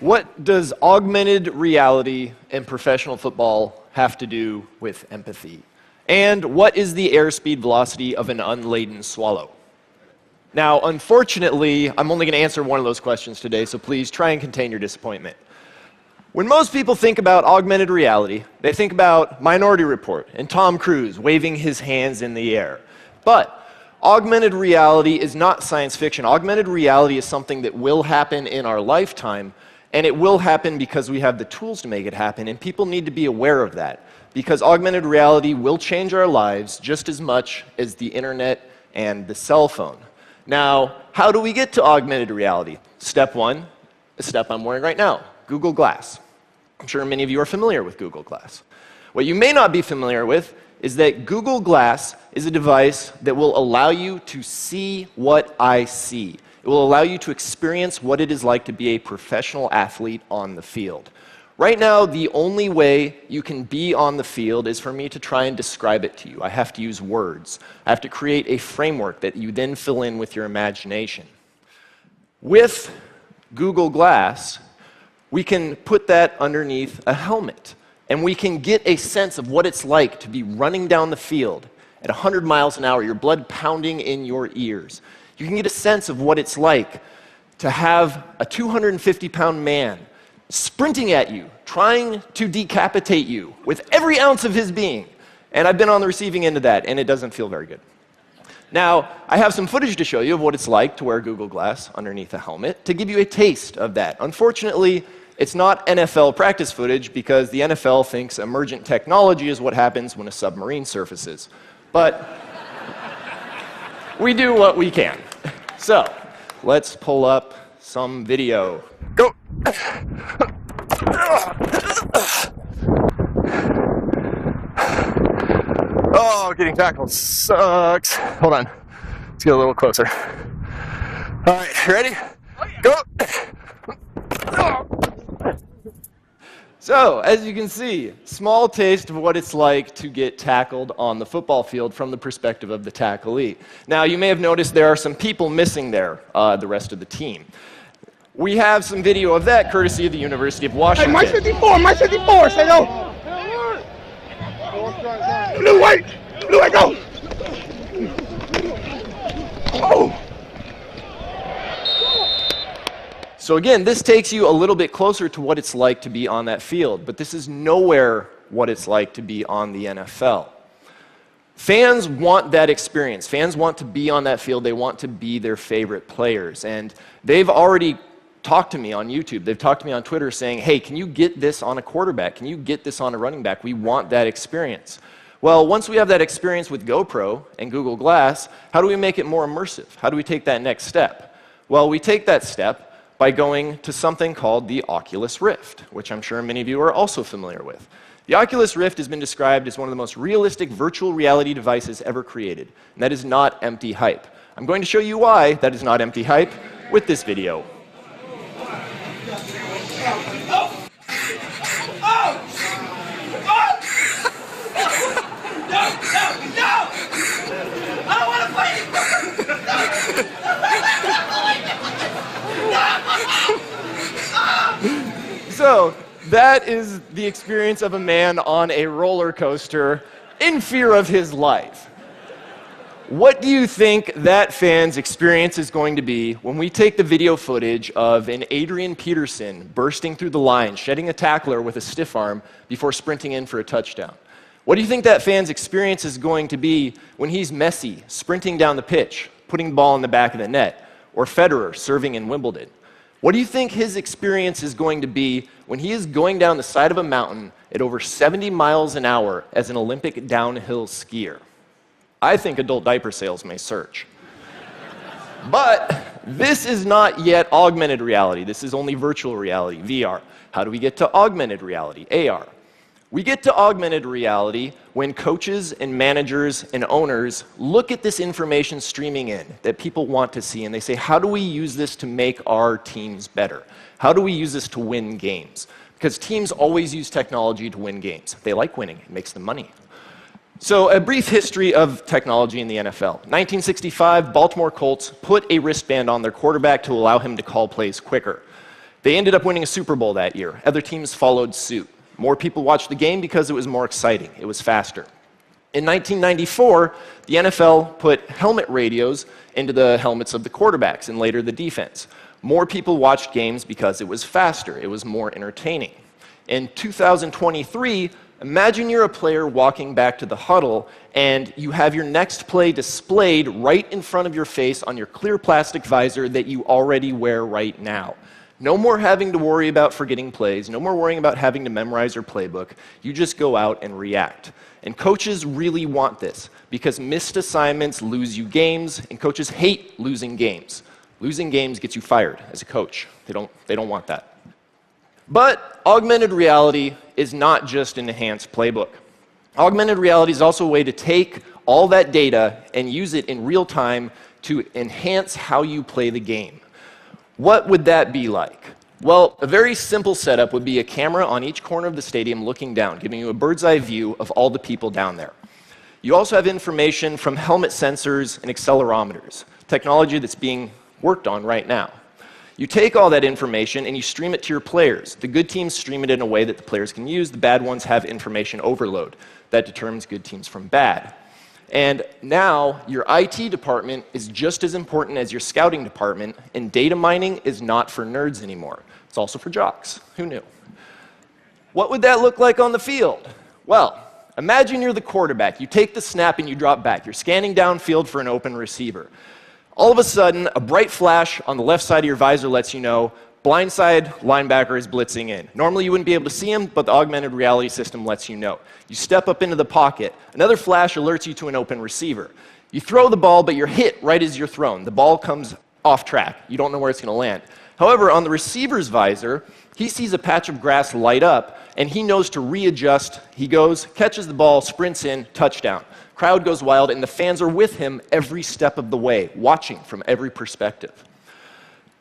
What does augmented reality in professional football have to do with empathy? And what is the airspeed velocity of an unladen swallow? Now, unfortunately, I'm only going to answer one of those questions today, so please try and contain your disappointment. When most people think about augmented reality, they think about Minority Report and Tom Cruise waving his hands in the air. But augmented reality is not science fiction. Augmented reality is something that will happen in our lifetime, and it will happen because we have the tools to make it happen, and people need to be aware of that, because augmented reality will change our lives just as much as the internet and the cell phone. Now, how do we get to augmented reality? Step one, the step I'm wearing right now, Google Glass. I'm sure many of you are familiar with Google Glass. What you may not be familiar with is that Google Glass is a device that will allow you to see what I see. It will allow you to experience what it is like to be a professional athlete on the field. Right now, the only way you can be on the field is for me to try and describe it to you. I have to use words. I have to create a framework that you then fill in with your imagination. With Google Glass, we can put that underneath a helmet, and we can get a sense of what it's like to be running down the field at 100 miles an hour, your blood pounding in your ears. You can get a sense of what it's like to have a 250-pound man sprinting at you, trying to decapitate you with every ounce of his being. And I've been on the receiving end of that, and it doesn't feel very good. Now, I have some footage to show you of what it's like to wear Google Glass underneath a helmet to give you a taste of that. Unfortunately, it's not NFL practice footage because the NFL thinks emergent technology is what happens when a submarine surfaces. But we do what we can. So, let's pull up some video. Go! Oh, getting tackled sucks. Hold on. Let's get a little closer. All right, ready? Go! So, as you can see, small taste of what it's like to get tackled on the football field from the perspective of the tacklee. Now, you may have noticed there are some people missing there, the rest of the team. We have some video of that courtesy of the University of Washington. Hey, my 54, say no. Blue, white, go. Oh. So again, this takes you a little bit closer to what it's like to be on that field, but this is nowhere what it's like to be on the NFL. Fans want that experience. Fans want to be on that field. They want to be their favorite players. And they've already talked to me on YouTube. They've talked to me on Twitter saying, hey, can you get this on a quarterback? Can you get this on a running back? We want that experience. Well, once we have that experience with GoPro and Google Glass, how do we make it more immersive? How do we take that next step? Well, we take that step by going to something called the Oculus Rift, which I'm sure many of you are also familiar with. The Oculus Rift has been described as one of the most realistic virtual reality devices ever created, and that is not empty hype. I'm going to show you why that is not empty hype with this video. So, that is the experience of a man on a roller coaster in fear of his life. What do you think that fan's experience is going to be when we take the video footage of an Adrian Peterson bursting through the line, shedding a tackler with a stiff arm before sprinting in for a touchdown? What do you think that fan's experience is going to be when he's Messi sprinting down the pitch, putting the ball in the back of the net, or Federer serving in Wimbledon? What do you think his experience is going to be when he is going down the side of a mountain at over 70 miles an hour as an Olympic downhill skier? I think adult diaper sales may surge. But this is not yet augmented reality. This is only virtual reality, VR. How do we get to augmented reality, AR? We get to augmented reality when coaches and managers and owners look at this information streaming in that people want to see, and they say, how do we use this to make our teams better? How do we use this to win games? Because teams always use technology to win games. They like winning. It makes them money. So a brief history of technology in the NFL. 1965, Baltimore Colts put a wristband on their quarterback to allow him to call plays quicker. They ended up winning a Super Bowl that year. Other teams followed suit. More people watched the game because it was more exciting. It was faster. In 1994, the NFL put helmet radios into the helmets of the quarterbacks and later the defense. More people watched games because it was faster. It was more entertaining. In 2023, imagine you're a player walking back to the huddle and you have your next play displayed right in front of your face on your clear plastic visor that you already wear right now. No more having to worry about forgetting plays, no more worrying about having to memorize your playbook. You just go out and react. And coaches really want this because missed assignments lose you games, and coaches hate losing games. Losing games gets you fired as a coach. They don't want that. But augmented reality is not just an enhanced playbook. Augmented reality is also a way to take all that data and use it in real time to enhance how you play the game. What would that be like? Well, a very simple setup would be a camera on each corner of the stadium looking down, giving you a bird's eye view of all the people down there. You also have information from helmet sensors and accelerometers, technology that's being worked on right now. You take all that information and you stream it to your players. The good teams stream it in a way that the players can use. The bad ones have information overload. That determines good teams from bad. And now your IT department is just as important as your scouting department, and data mining is not for nerds anymore. It's also for jocks. Who knew? What would that look like on the field? Well, imagine you're the quarterback. You take the snap and you drop back. You're scanning downfield for an open receiver. All of a sudden, a bright flash on the left side of your visor lets you know blindside linebacker is blitzing in. Normally you wouldn't be able to see him, but the augmented reality system lets you know. You step up into the pocket. Another flash alerts you to an open receiver. You throw the ball, but you're hit right as you're thrown. The ball comes off track. You don't know where it's going to land. However, on the receiver's visor, he sees a patch of grass light up, and he knows to readjust. He goes, catches the ball, sprints in, touchdown. Crowd goes wild, and the fans are with him every step of the way, watching from every perspective.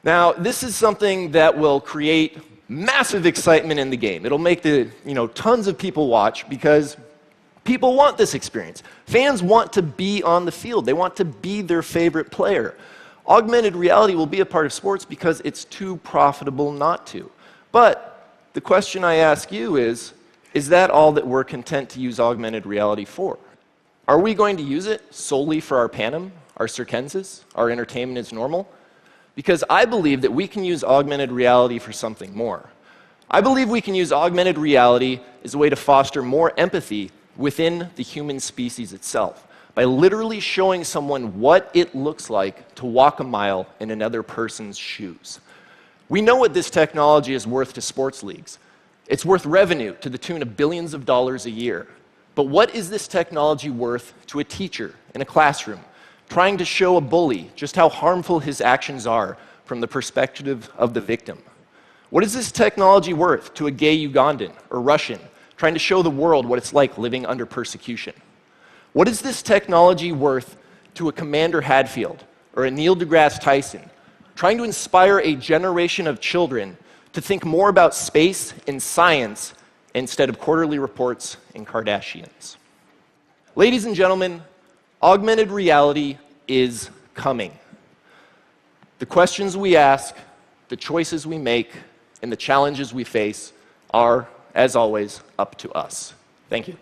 Now, this is something that will create massive excitement in the game. It'll make tons of people watch because people want this experience. Fans want to be on the field. They want to be their favorite player. Augmented reality will be a part of sports because it's too profitable not to. But the question I ask you is that all that we're content to use augmented reality for? Are we going to use it solely for our panem, our circenses, our entertainment is normal? Because I believe that we can use augmented reality for something more. I believe we can use augmented reality as a way to foster more empathy within the human species itself, by literally showing someone what it looks like to walk a mile in another person's shoes. We know what this technology is worth to sports leagues. It's worth revenue to the tune of billions of dollars a year. But what is this technology worth to a teacher in a classroom, trying to show a bully just how harmful his actions are from the perspective of the victim? What is this technology worth to a gay Ugandan or Russian, trying to show the world what it's like living under persecution? What is this technology worth to a Commander Hadfield or a Neil deGrasse Tyson, trying to inspire a generation of children to think more about space and science instead of quarterly reports and Kardashians? Ladies and gentlemen, augmented reality is coming. The questions we ask, the choices we make, and the challenges we face are, as always, up to us. Thank you.